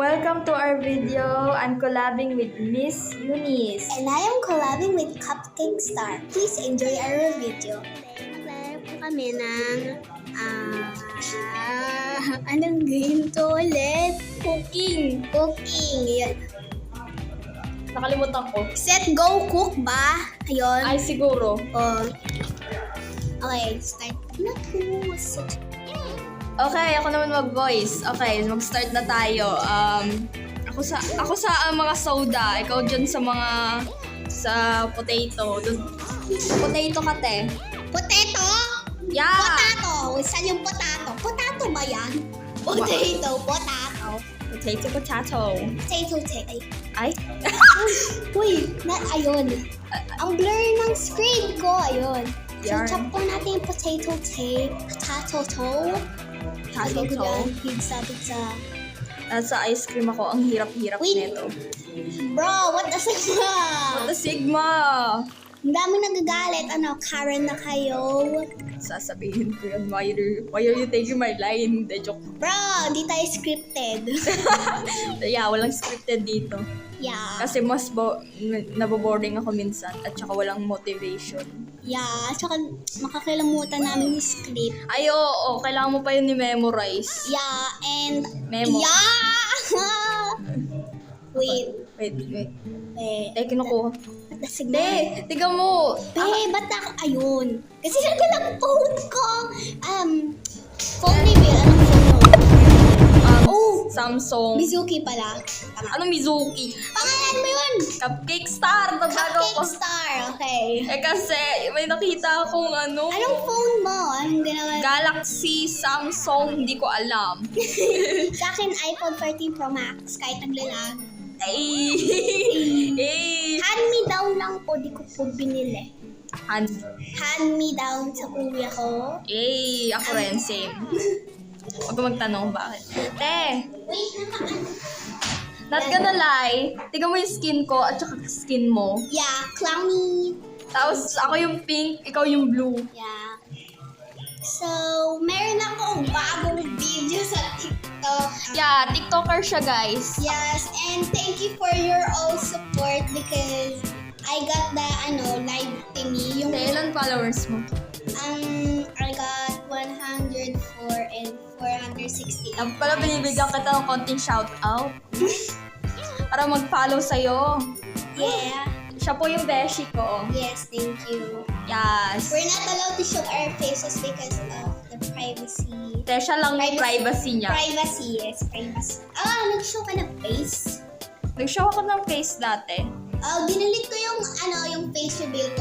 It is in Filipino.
Welcome to our video. I'm collabing with Miss Eunice. And I am collabing with Cupcake Star. Please enjoy our video. Maglaro po kami ng anong game to ulit? Cooking. Cooking. Yun. Nakalimutan ko. Set, go, cook ba? Ayun. Ay, siguro. Oh. Okay, start na po. Okay, ako naman mag-voice. Okay, mag-start na tayo. Ako sa mga soda. Ikaw dyan sa potato. Potato ka, te. Potato? Yeah! Potato! Saan yung potato? Potato ba yan? Potato. Potato. Potato. Ay? Uy, ayun. Ang blur ng screen ko, ayun. So, Yarn. chop po natin yung potato. Pizza. Nasa ice cream ako. Ang hirap-hirap Wait. nito. Bro, what the sigma? What the Sigma? Ang dami nagagalit. Karen na kayo. Sasabihin ko yun. Why are you taking my line? De joke. Bro, hindi tayo scripted. Yeah, walang scripted dito. Yeah. Kasi mas naboboarding ako minsan at saka walang motivation. Yeah, tsaka makakalimutan namin yung script. Ay, oo. Kailangan mo pa yun ni-memorize. Yeah, and... Memo. Yeah! Wait. Kinukuha. What the sigma? Tiga mo. Ba't ayun? Kasi nagkalang phone ko. Phone reveal. Anong phone mo? Samsung. Mizuki pala. Tama. Ano Mizuki? Pangalan mo yun? Cupcake Star. Nagbago ko. Cupcake Star. Okay. Kasi may nakita akong Anong phone mo? Anong ginawa? Galaxy, Samsung, hindi ko alam. Sa akin, iPhone 13 Pro Max. Kahit naglalag. Ay! Hand me down lang po. Di ko po binili. Hand Me down sa kuya ko. ako rin, same. Huwag ka magtanong bakit. Te, Wait, not gonna lie, tingnan mo yung skin ko at saka skin mo. Yeah, clowny. Tapos ako yung pink, ikaw yung blue. Yeah. So, meron akong bagong video sa TikTok. Yeah, TikToker siya, guys. Yes, and thank you for your all support because I got the live thingy. Yung Te, ilan followers mo? I got 104 and 460. Ang pala binibigyan kita ng konting shoutout. Para mag-follow sa'yo. Yeah. Siya po yung beshi ko. Yes, thank you. Yes. We're not allowed to show our faces because of the privacy. Te, siya lang yung privacy niya. Privacy, yes, privacy. Nag-show ka ng face? Nag-show ako ng face dati. Dinilit ko yung face reveal ko